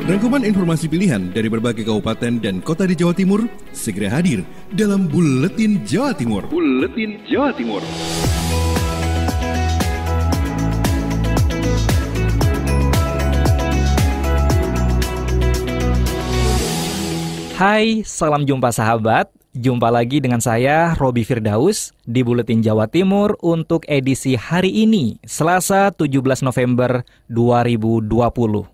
Rangkuman informasi pilihan dari berbagai kabupaten dan kota di Jawa Timur segera hadir dalam Buletin Jawa Timur. Buletin Jawa Timur. Hai, salam jumpa sahabat. Jumpa lagi dengan saya, Robi Firdaus, di Buletin Jawa Timur untuk edisi hari ini, Selasa 17 November 2020.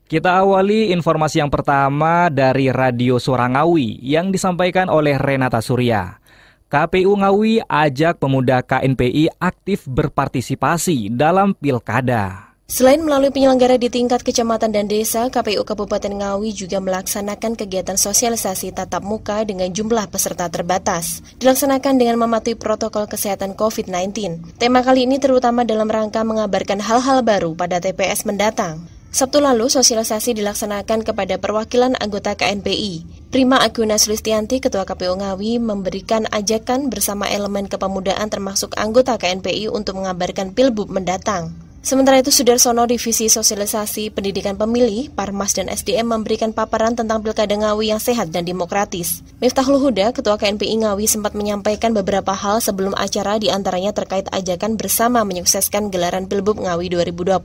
Kita awali informasi yang pertama dari Radio Suara Ngawi yang disampaikan oleh Renata Surya. KPU Ngawi ajak pemuda KNPI aktif berpartisipasi dalam pilkada. Selain melalui penyelenggara di tingkat kecamatan dan desa, KPU Kabupaten Ngawi juga melaksanakan kegiatan sosialisasi tatap muka dengan jumlah peserta terbatas. Dilaksanakan dengan mematuhi protokol kesehatan COVID-19. Tema kali ini terutama dalam rangka mengabarkan hal-hal baru pada TPS mendatang. Sabtu lalu, sosialisasi dilaksanakan kepada perwakilan anggota KNPI. Prima Aguna Sulistianti, Ketua KPU Ngawi, memberikan ajakan bersama elemen kepemudaan termasuk anggota KNPI untuk mengabarkan Pilbub mendatang. Sementara itu, Sudarsono Divisi Sosialisasi Pendidikan Pemilih, Parmas dan SDM memberikan paparan tentang Pilkada Ngawi yang sehat dan demokratis. Miftahul Huda, Ketua KNPI Ngawi, sempat menyampaikan beberapa hal sebelum acara, diantaranya terkait ajakan bersama menyukseskan gelaran Pilbub Ngawi 2020,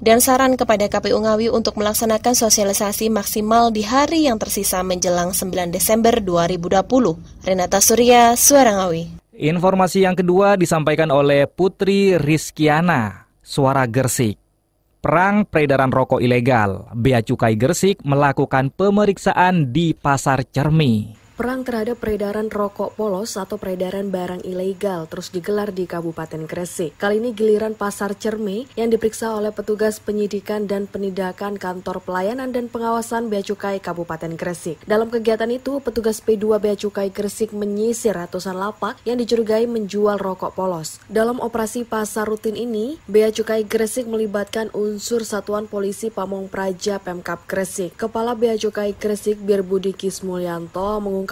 dan saran kepada KPU Ngawi untuk melaksanakan sosialisasi maksimal di hari yang tersisa menjelang 9 Desember 2020. Renata Surya, Suara Ngawi. Informasi yang kedua disampaikan oleh Putri Rizkiana, Suara Gersik. Perang peredaran rokok ilegal. Bea Cukai Gersik melakukan pemeriksaan di Pasar Cermi. Perang terhadap peredaran rokok polos atau peredaran barang ilegal terus digelar di Kabupaten Gresik. Kali ini giliran Pasar Cermi yang diperiksa oleh petugas penyidikan dan penindakan Kantor Pelayanan dan Pengawasan Bea Cukai Kabupaten Gresik. Dalam kegiatan itu, petugas P2 Bea Cukai Gresik menyisir ratusan lapak yang dicurigai menjual rokok polos. Dalam operasi pasar rutin ini, Bea Cukai Gresik melibatkan unsur Satuan Polisi Pamong Praja Pemkab Gresik. Kepala Bea Cukai Gresik Birbudi Kismulyanto mengungkapkan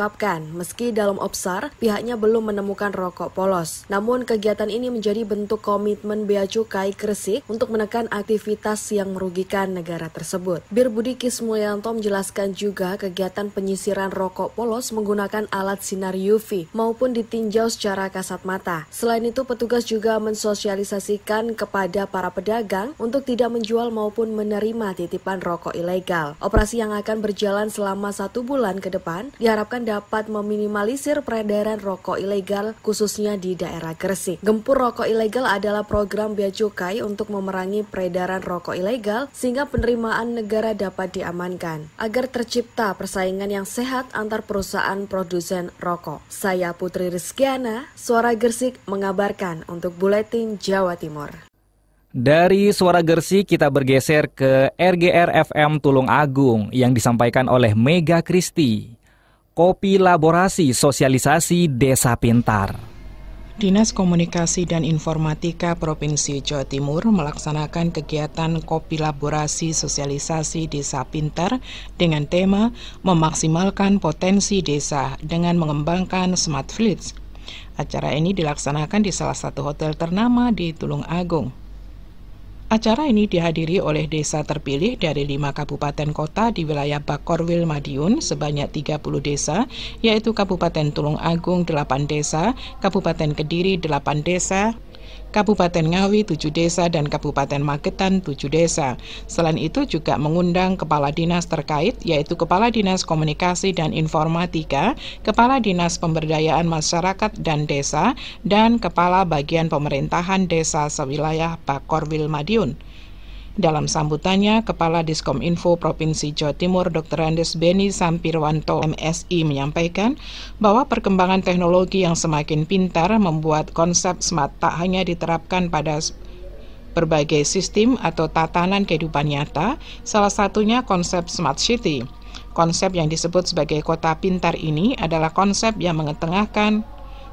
meski dalam Opsar pihaknya belum menemukan rokok polos. Namun kegiatan ini menjadi bentuk komitmen Bea Cukai Gresik untuk menekan aktivitas yang merugikan negara tersebut. Birbudi Kismulyanto menjelaskan juga kegiatan penyisiran rokok polos menggunakan alat sinar UV maupun ditinjau secara kasat mata. Selain itu, petugas juga mensosialisasikan kepada para pedagang untuk tidak menjual maupun menerima titipan rokok ilegal. Operasi yang akan berjalan selama 1 bulan ke depan diharapkan dapat meminimalisir peredaran rokok ilegal khususnya di daerah Gresik. Gempur Rokok Ilegal adalah program Bea Cukai untuk memerangi peredaran rokok ilegal sehingga penerimaan negara dapat diamankan agar tercipta persaingan yang sehat antar perusahaan produsen rokok. Saya Putri Rizkiana, Suara Gresik mengabarkan untuk Buletin Jawa Timur. Dari Suara Gersik kita bergeser ke RGR FM Tulung Agung yang disampaikan oleh Mega Kristi. Kopi Laborasi Sosialisasi Desa Pintar. Dinas Komunikasi dan Informatika Provinsi Jawa Timur melaksanakan kegiatan Kopi Laborasi Sosialisasi Desa Pintar dengan tema memaksimalkan potensi desa dengan mengembangkan Smart Village. Acara ini dilaksanakan di salah satu hotel ternama di Tulung Agung. Acara ini dihadiri oleh desa terpilih dari 5 kabupaten kota di wilayah Bakorwil Madiun sebanyak 30 desa, yaitu Kabupaten Tulung Agung 8 desa, Kabupaten Kediri 8 desa, Kabupaten Ngawi 7 desa, dan Kabupaten Magetan 7 desa. Selain itu juga mengundang kepala dinas terkait, yaitu Kepala Dinas Komunikasi dan Informatika, Kepala Dinas Pemberdayaan Masyarakat dan Desa, dan Kepala Bagian Pemerintahan Desa sewilayah Bakorwil Madiun. Dalam sambutannya, Kepala Diskominfo Provinsi Jawa Timur Dr. Andes Beni Sampirwanto MSI menyampaikan bahwa perkembangan teknologi yang semakin pintar membuat konsep smart tak hanya diterapkan pada berbagai sistem atau tatanan kehidupan nyata, salah satunya konsep Smart City. Konsep yang disebut sebagai kota pintar ini adalah konsep yang mengetengahkan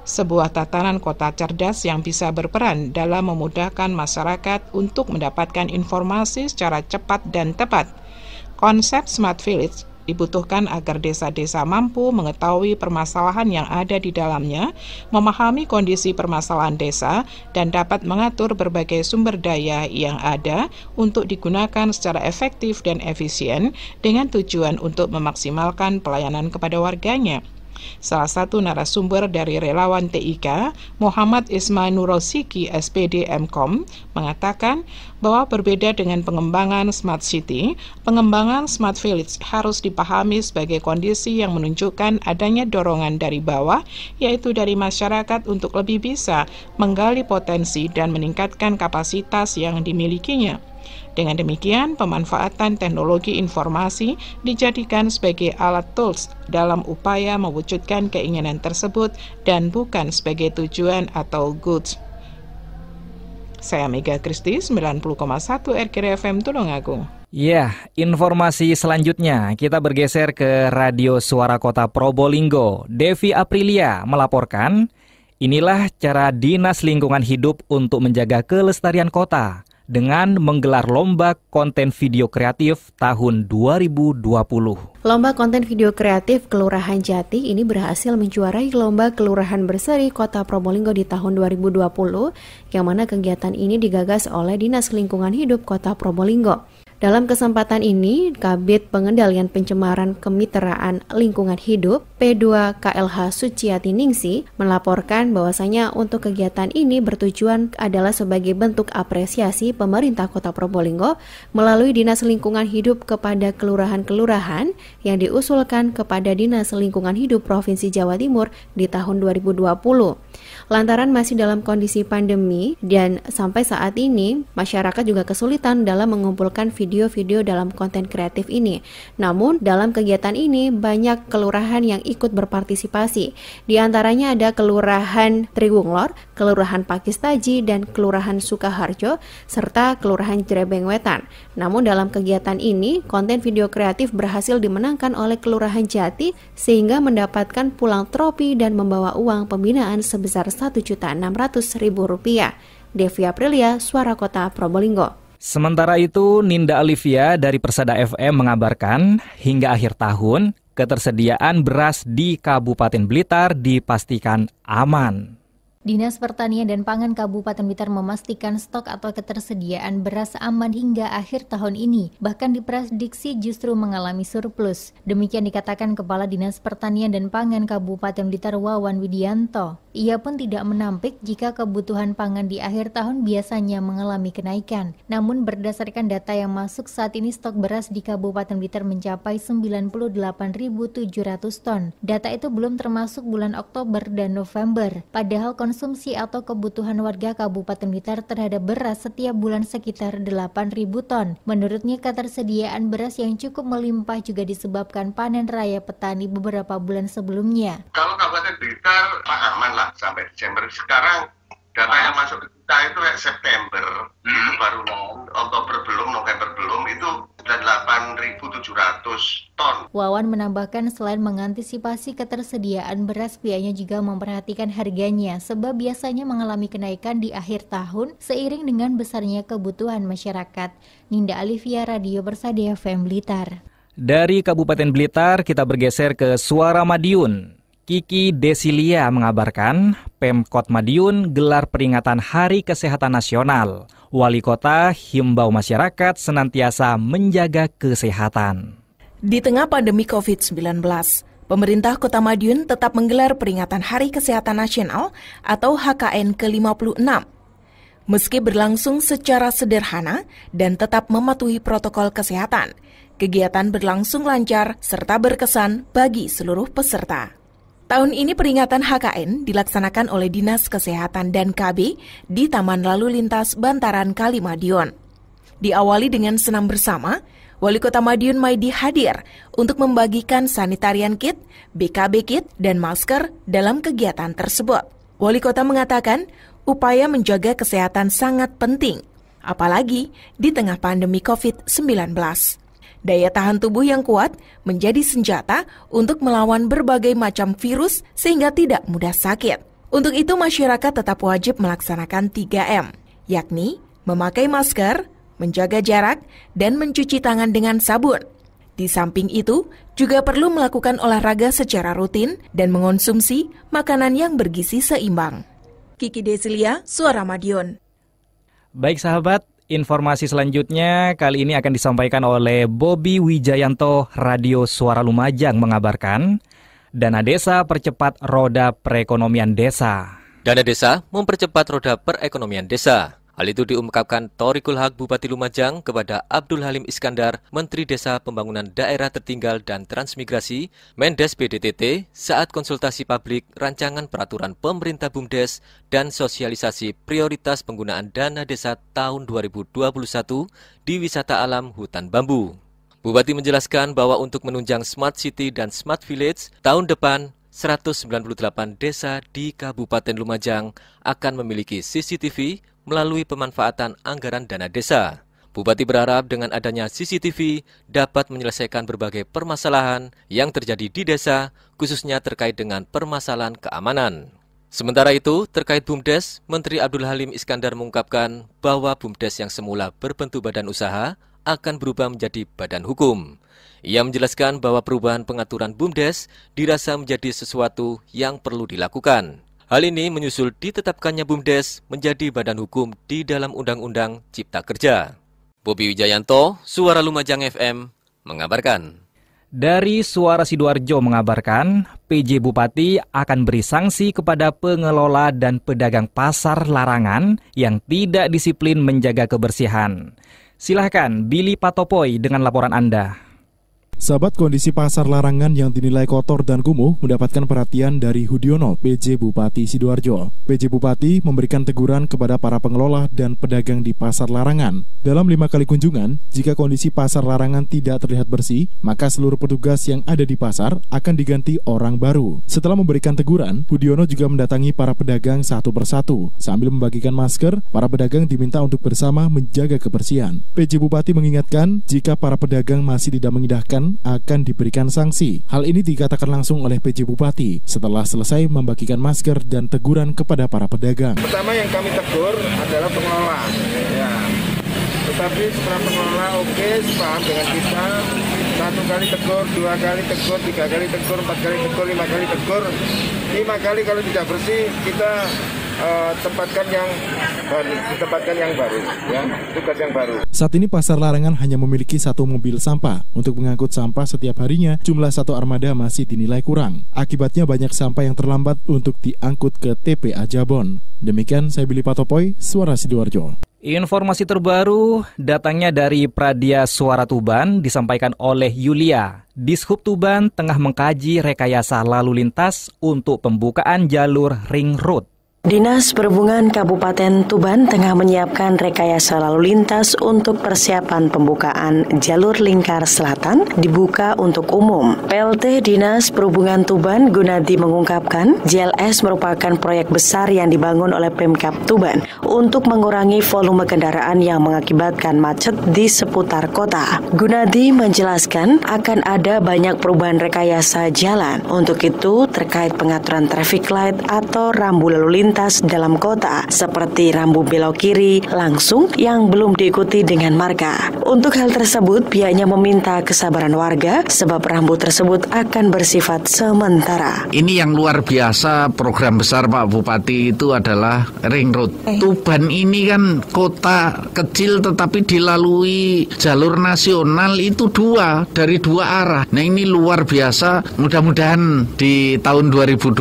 sebuah tatanan kota cerdas yang bisa berperan dalam memudahkan masyarakat untuk mendapatkan informasi secara cepat dan tepat. Konsep Smart Village Dibutuhkan agar desa-desa mampu mengetahui permasalahan yang ada di dalamnya, memahami kondisi permasalahan desa, dan dapat mengatur berbagai sumber daya yang ada untuk digunakan secara efektif dan efisien dengan tujuan untuk memaksimalkan pelayanan kepada warganya. Salah satu narasumber dari relawan TIK, Muhammad Isma Nurosiki, SPD MKOM, mengatakan bahwa berbeda dengan pengembangan Smart City, pengembangan Smart Village harus dipahami sebagai kondisi yang menunjukkan adanya dorongan dari bawah, yaitu dari masyarakat untuk lebih bisa menggali potensi dan meningkatkan kapasitas yang dimilikinya. Dengan demikian, pemanfaatan teknologi informasi dijadikan sebagai alat tools dalam upaya mewujudkan keinginan tersebut dan bukan sebagai tujuan atau goods. Saya Mega Kristi, 90,1 RKI FM Tulungagung. Ya, informasi selanjutnya kita bergeser ke Radio Suara Kota Probolinggo. Devi Aprilia melaporkan, inilah cara Dinas Lingkungan Hidup untuk menjaga kelestarian kota dengan menggelar lomba konten video kreatif tahun 2020. Lomba konten video kreatif Kelurahan Jati ini berhasil menjuarai Lomba Kelurahan Berseri Kota Probolinggo di tahun 2020, yang mana kegiatan ini digagas oleh Dinas Lingkungan Hidup Kota Probolinggo. Dalam kesempatan ini, Kabid Pengendalian Pencemaran Kemitraan Lingkungan Hidup P2 KLH Suciati Ningsi melaporkan bahwasanya untuk kegiatan ini bertujuan adalah sebagai bentuk apresiasi pemerintah Kota Probolinggo melalui Dinas Lingkungan Hidup kepada kelurahan-kelurahan yang diusulkan kepada Dinas Lingkungan Hidup Provinsi Jawa Timur di tahun 2020. Lantaran masih dalam kondisi pandemi dan sampai saat ini masyarakat juga kesulitan dalam mengumpulkan video-video dalam konten kreatif ini. Namun dalam kegiatan ini banyak kelurahan yang ikut berpartisipasi. Di antaranya ada Kelurahan Triwunglor, Kelurahan Pakistaji, dan Kelurahan Sukaharjo, serta Kelurahan Jrebeng Wetan. Namun dalam kegiatan ini, konten video kreatif berhasil dimenangkan oleh Kelurahan Jati sehingga mendapatkan pulang trofi dan membawa uang pembinaan sebesar Rp1.600.000. Devi Aprilia, Suara Kota Probolinggo. Sementara itu, Ninda Olivia dari Persada FM mengabarkan, hingga akhir tahun, ketersediaan beras di Kabupaten Blitar dipastikan aman. Dinas Pertanian dan Pangan Kabupaten Blitar memastikan stok atau ketersediaan beras aman hingga akhir tahun ini. Bahkan diprediksi justru mengalami surplus. Demikian dikatakan Kepala Dinas Pertanian dan Pangan Kabupaten Blitar Wawan Widianto. Ia pun tidak menampik jika kebutuhan pangan di akhir tahun biasanya mengalami kenaikan. Namun berdasarkan data yang masuk saat ini stok beras di Kabupaten Blitar mencapai 98.700 ton. Data itu belum termasuk bulan Oktober dan November. Padahal konsumsi atau kebutuhan warga Kabupaten Blitar terhadap beras setiap bulan sekitar 8.000 ton. Menurutnya ketersediaan beras yang cukup melimpah juga disebabkan panen raya petani beberapa bulan sebelumnya. Kalau Kabupaten Blitar aman lah sampai Desember. Sekarang data yang masuk ke kita itu September, itu baru Oktober belum, November belum, itu 8.700 ton. Wawan menambahkan selain mengantisipasi ketersediaan beras, pihaknya juga memperhatikan harganya sebab biasanya mengalami kenaikan di akhir tahun seiring dengan besarnya kebutuhan masyarakat. Ninda Olivia, Radio Persada FM Blitar. Dari Kabupaten Blitar kita bergeser ke Suara Madiun. Kiki Desilia mengabarkan, Pemkot Madiun gelar peringatan Hari Kesehatan Nasional. Wali Kota himbau masyarakat senantiasa menjaga kesehatan. Di tengah pandemi COVID-19, pemerintah Kota Madiun tetap menggelar peringatan Hari Kesehatan Nasional atau HKN ke-56. Meski berlangsung secara sederhana dan tetap mematuhi protokol kesehatan, kegiatan berlangsung lancar serta berkesan bagi seluruh peserta. Tahun ini peringatan HKN dilaksanakan oleh Dinas Kesehatan dan KB di Taman Lalu Lintas Bantaran Kali Madiun. Diawali dengan senam bersama, Wali Kota Madiun Maidi hadir untuk membagikan sanitarian kit, BKB kit, dan masker dalam kegiatan tersebut. Wali Kota mengatakan, upaya menjaga kesehatan sangat penting, apalagi di tengah pandemi COVID-19. Daya tahan tubuh yang kuat menjadi senjata untuk melawan berbagai macam virus sehingga tidak mudah sakit. Untuk itu masyarakat tetap wajib melaksanakan 3M, yakni memakai masker, menjaga jarak, dan mencuci tangan dengan sabun. Di samping itu, juga perlu melakukan olahraga secara rutin dan mengonsumsi makanan yang bergizi seimbang. Kiki Desilia, Suara Madiun. Baik sahabat, informasi selanjutnya kali ini akan disampaikan oleh Bobi Wijayanto, Radio Suara Lumajang mengabarkan, Dana Desa percepat roda perekonomian desa. Dana Desa mempercepat roda perekonomian desa. Hal itu diungkapkan Thoriqul Haq Bupati Lumajang kepada Abdul Halim Iskandar, Menteri Desa Pembangunan Daerah Tertinggal dan Transmigrasi, Mendes PDTT, saat konsultasi publik rancangan peraturan pemerintah BUMDes dan sosialisasi prioritas penggunaan dana desa tahun 2021 di wisata alam hutan bambu. Bupati menjelaskan bahwa untuk menunjang Smart City dan Smart Village, tahun depan 198 desa di Kabupaten Lumajang akan memiliki CCTV melalui pemanfaatan anggaran dana desa. Bupati berharap dengan adanya CCTV dapat menyelesaikan berbagai permasalahan yang terjadi di desa, khususnya terkait dengan permasalahan keamanan. Sementara itu, terkait BUMDes, Menteri Abdul Halim Iskandar mengungkapkan bahwa BUMDes yang semula berbentuk badan usaha akan berubah menjadi badan hukum. Ia menjelaskan bahwa perubahan pengaturan BUMDes dirasa menjadi sesuatu yang perlu dilakukan. Hal ini menyusul ditetapkannya BUMDes menjadi badan hukum di dalam Undang-Undang Cipta Kerja. Bobi Wijayanto, Suara Lumajang FM, mengabarkan. Dari Suara Sidoarjo mengabarkan, PJ Bupati akan beri sanksi kepada pengelola dan pedagang pasar larangan yang tidak disiplin menjaga kebersihan. Silahkan Billy Patopoy dengan laporan Anda. Sahabat, kondisi pasar larangan yang dinilai kotor dan kumuh mendapatkan perhatian dari Hudiono, PJ Bupati Sidoarjo. PJ Bupati memberikan teguran kepada para pengelola dan pedagang di pasar larangan. Dalam 5 kali kunjungan, jika kondisi pasar larangan tidak terlihat bersih, maka seluruh petugas yang ada di pasar akan diganti orang baru. Setelah memberikan teguran, Hudiono juga mendatangi para pedagang satu persatu. Sambil membagikan masker, para pedagang diminta untuk bersama menjaga kebersihan. PJ Bupati mengingatkan, jika para pedagang masih tidak mengindahkan akan diberikan sanksi. Hal ini dikatakan langsung oleh PJ Bupati setelah selesai membagikan masker dan teguran kepada para pedagang. Pertama yang kami tegur adalah pengelola. Ya. Tetapi setelah pengelola oke, sepaham dengan kita, 1 kali tegur, 2 kali tegur, 3 kali tegur, 4 kali tegur, 5 kali tegur. 5 kali kalau tidak bersih, kita tempatkan yang baru, ya, tugas yang baru. Saat ini pasar larangan hanya memiliki 1 mobil sampah. Untuk mengangkut sampah setiap harinya, jumlah 1 armada masih dinilai kurang. Akibatnya banyak sampah yang terlambat untuk diangkut ke TPA Jabon. Demikian saya Billy Patopoy, Suara Sidoarjo. Informasi terbaru datangnya dari Pradia Suara Tuban disampaikan oleh Yulia. Dishub Tuban tengah mengkaji rekayasa lalu lintas untuk pembukaan jalur ring road. Dinas Perhubungan Kabupaten Tuban tengah menyiapkan rekayasa lalu lintas untuk persiapan pembukaan jalur lingkar selatan dibuka untuk umum. PLT Dinas Perhubungan Tuban Gunadi mengungkapkan, JLS merupakan proyek besar yang dibangun oleh Pemkab Tuban untuk mengurangi volume kendaraan yang mengakibatkan macet di seputar kota. Gunadi menjelaskan akan ada banyak perubahan rekayasa jalan. Untuk itu terkait pengaturan traffic light atau rambu lalu lintas dalam kota seperti rambu belok kiri langsung yang belum diikuti dengan marka. Untuk hal tersebut pihaknya meminta kesabaran warga sebab rambu tersebut akan bersifat sementara. Ini yang luar biasa program besar Pak Bupati itu adalah ring road. Tuban ini kan kota kecil tetapi dilalui jalur nasional itu dari dua arah. Nah ini luar biasa. Mudah-mudahan di tahun 2021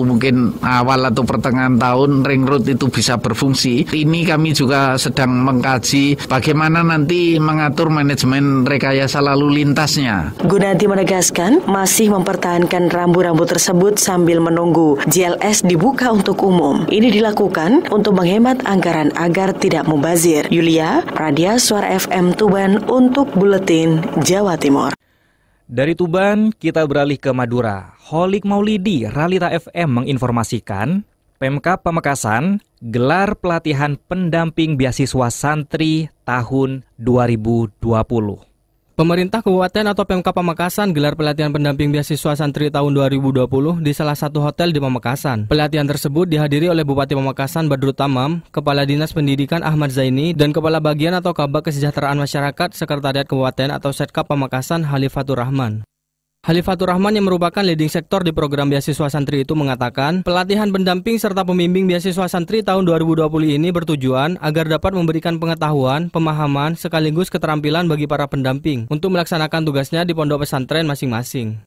mungkin awal atau pertengahan tahun ring road itu bisa berfungsi. Ini kami juga sedang mengkaji bagaimana nanti mengatur manajemen rekayasa lalu lintasnya. Gunadi menegaskan masih mempertahankan rambu-rambu tersebut sambil menunggu JLS dibuka untuk umum. Ini dilakukan untuk menghemat anggaran agar tidak mubazir. Yulia, Pradia Suara FM Tuban untuk Buletin Jawa Timur. Dari Tuban, kita beralih ke Madura. Holik Maulidi, Ralita FM menginformasikan, Pemkab Pamekasan gelar pelatihan pendamping beasiswa santri tahun 2020. Pemerintah Kabupaten atau Pemkab Pamekasan gelar pelatihan pendamping beasiswa santri tahun 2020 di salah satu hotel di Pamekasan. Pelatihan tersebut dihadiri oleh Bupati Pamekasan Badrut Tamam, Kepala Dinas Pendidikan Ahmad Zaini, dan Kepala Bagian atau Kabak Kesejahteraan Masyarakat Sekretariat Kabupaten atau Setkap Pamekasan Halifatur Rahman. Halifatur Rahman yang merupakan leading sektor di program beasiswa santri itu mengatakan, pelatihan pendamping serta pembimbing beasiswa santri tahun 2020 ini bertujuan agar dapat memberikan pengetahuan, pemahaman, sekaligus keterampilan bagi para pendamping untuk melaksanakan tugasnya di pondok pesantren masing-masing.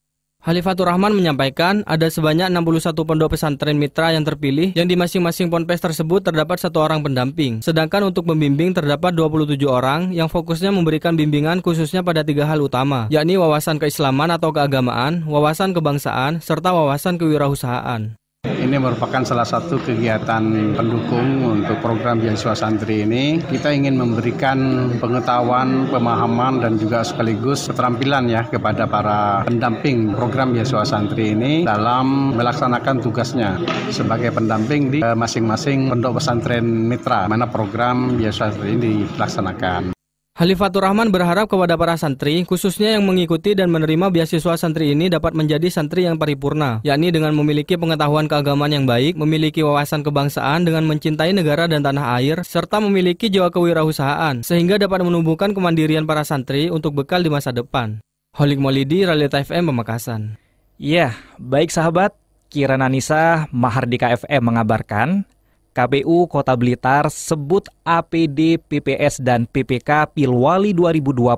Halifatur Rahman menyampaikan ada sebanyak 61 pondok pesantren mitra yang terpilih yang di masing-masing ponpes tersebut terdapat 1 orang pendamping. Sedangkan untuk pembimbing terdapat 27 orang yang fokusnya memberikan bimbingan khususnya pada 3 hal utama, yakni wawasan keislaman atau keagamaan, wawasan kebangsaan, serta wawasan kewirausahaan. Ini merupakan salah satu kegiatan pendukung untuk program beasiswa santri ini. Kita ingin memberikan pengetahuan, pemahaman, dan juga sekaligus keterampilan ya kepada para pendamping program beasiswa santri ini dalam melaksanakan tugasnya sebagai pendamping di masing-masing pondok pesantren mitra mana program beasiswa santri ini dilaksanakan. Halifatur Rahman berharap kepada para santri, khususnya yang mengikuti dan menerima beasiswa santri ini dapat menjadi santri yang paripurna, yakni dengan memiliki pengetahuan keagamaan yang baik, memiliki wawasan kebangsaan dengan mencintai negara dan tanah air, serta memiliki jiwa kewirausahaan, sehingga dapat menumbuhkan kemandirian para santri untuk bekal di masa depan. Holik Maulidi, Realita FM, Pamekasan. Ya, baik sahabat, Kirana Nisa, Mahardika FM mengabarkan, KPU Kota Blitar sebut APD, PPS, dan PPK Pilwali 2020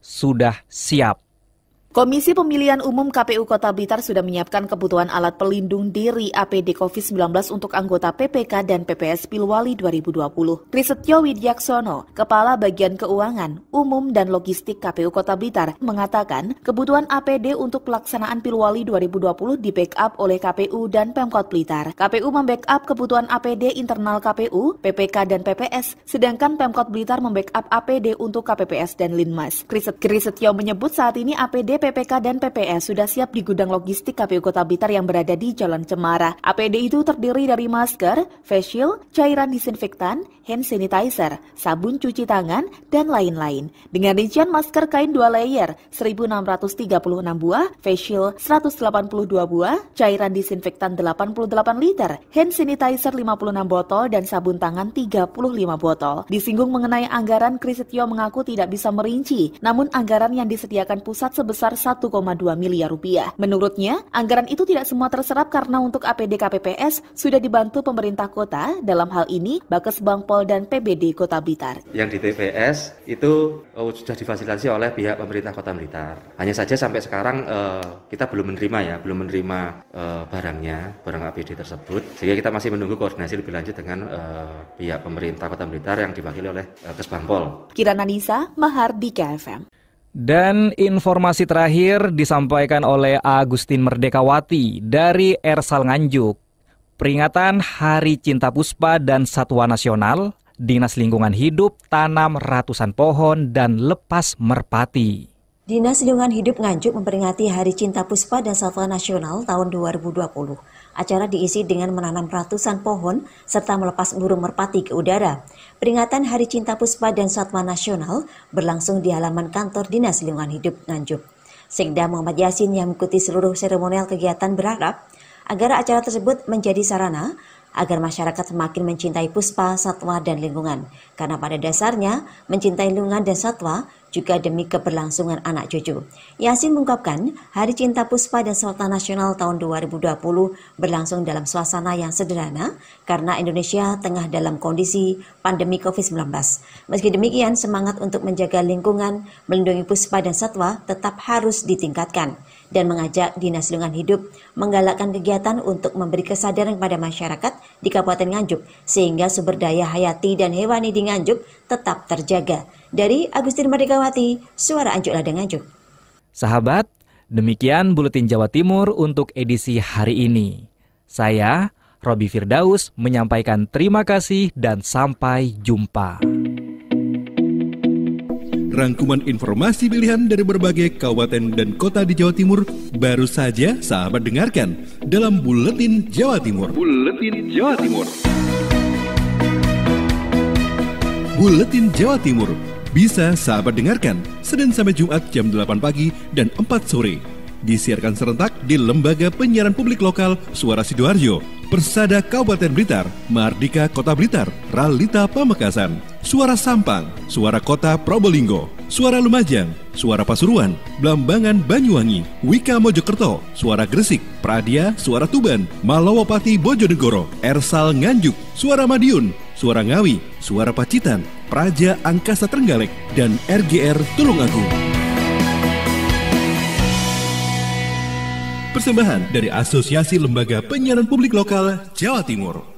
sudah siap. Komisi Pemilihan Umum KPU Kota Blitar sudah menyiapkan kebutuhan alat pelindung diri APD COVID-19 untuk anggota PPK dan PPS Pilwali 2020. Trisetyo Widyaksono, Kepala Bagian Keuangan, Umum dan Logistik KPU Kota Blitar, mengatakan kebutuhan APD untuk pelaksanaan Pilwali 2020 di-backup oleh KPU dan Pemkot Blitar. KPU membackup kebutuhan APD internal KPU, PPK, dan PPS, sedangkan Pemkot Blitar membackup APD untuk KPPS dan Linmas. Trisetyo menyebut saat ini APD, PPK, dan PPS sudah siap di gudang logistik KPU Kota Blitar yang berada di Jalan Cemara. APD itu terdiri dari masker, face shield, cairan disinfektan, hand sanitizer, sabun cuci tangan, dan lain-lain. Dengan rincian masker kain 2 layer, 1.636 buah, face shield 182 buah, cairan disinfektan 88 liter, hand sanitizer 56 botol, dan sabun tangan 35 botol. Disinggung mengenai anggaran, Trisetyo mengaku tidak bisa merinci, namun anggaran yang disediakan pusat sebesar 1,2 miliar rupiah. Menurutnya, anggaran itu tidak semua terserap karena untuk APD KPPS sudah dibantu pemerintah kota, dalam hal ini Bakes Bangpol dan PBD Kota Blitar. Yang di TPS itu sudah difasilitasi oleh pihak pemerintah Kota Blitar. Hanya saja sampai sekarang kita belum menerima barangnya, barang APD tersebut, sehingga kita masih menunggu koordinasi lebih lanjut dengan pihak pemerintah Kota Blitar yang diwakili oleh Bakes Bangpol. Kirana Nisa, Mahardika FM. Dan informasi terakhir disampaikan oleh Agustin Merdekawati dari Ersal Nganjuk. Peringatan Hari Cinta Puspa dan Satwa Nasional, Dinas Lingkungan Hidup tanam ratusan pohon dan lepas merpati. Dinas Lingkungan Hidup Nganjuk memperingati Hari Cinta Puspa dan Satwa Nasional tahun 2020. Acara diisi dengan menanam ratusan pohon serta melepas burung merpati ke udara. Peringatan Hari Cinta Puspa dan Satwa Nasional berlangsung di halaman kantor Dinas Lingkungan Hidup Nganjuk. Sekda Muhammad Yasin yang mengikuti seluruh seremonial kegiatan berharap agar acara tersebut menjadi sarana agar masyarakat semakin mencintai puspa, satwa, dan lingkungan. Karena pada dasarnya, mencintai lingkungan dan satwa juga demi keberlangsungan anak cucu. Yasin mengungkapkan, Hari Cinta Puspa dan Satwa Nasional tahun 2020 berlangsung dalam suasana yang sederhana karena Indonesia tengah dalam kondisi pandemi COVID-19. Meski demikian, semangat untuk menjaga lingkungan, melindungi puspa dan satwa tetap harus ditingkatkan dan mengajak Dinas Lingkungan Hidup menggalakkan kegiatan untuk memberi kesadaran kepada masyarakat di Kabupaten Nganjuk sehingga sumber daya hayati dan hewani di Nganjuk tetap terjaga. Dari Agustin Merdekawati, Suara Anjuk Ladang Nganjuk. Sahabat, demikian Buletin Jawa Timur untuk edisi hari ini. Saya, Robi Firdaus, menyampaikan terima kasih dan sampai jumpa. Rangkuman informasi pilihan dari berbagai kabupaten dan kota di Jawa Timur baru saja sahabat dengarkan dalam Buletin Jawa Timur. Buletin Jawa Timur. Buletin Jawa Timur Bisa sahabat dengarkan Senin sampai Jumat jam 8 pagi dan 4 sore. Disiarkan serentak di Lembaga Penyiaran Publik Lokal Suara Sidoarjo, Persada Kabupaten Blitar, Mardika Kota Blitar, Ralita Pamekasan, Suara Sampang, Suara Kota Probolinggo, Suara Lumajang, Suara Pasuruan, Blambangan Banyuwangi, Wika Mojokerto, Suara Gresik, Pradia, Suara Tuban, Malawapati Bojonegoro, Ersal Nganjuk, Suara Madiun, Suara Ngawi, Suara Pacitan, Praja Angkasa Trenggalek, dan RGR Tulungagung. Persembahan dari Asosiasi Lembaga Penyiaran Publik Lokal Jawa Timur.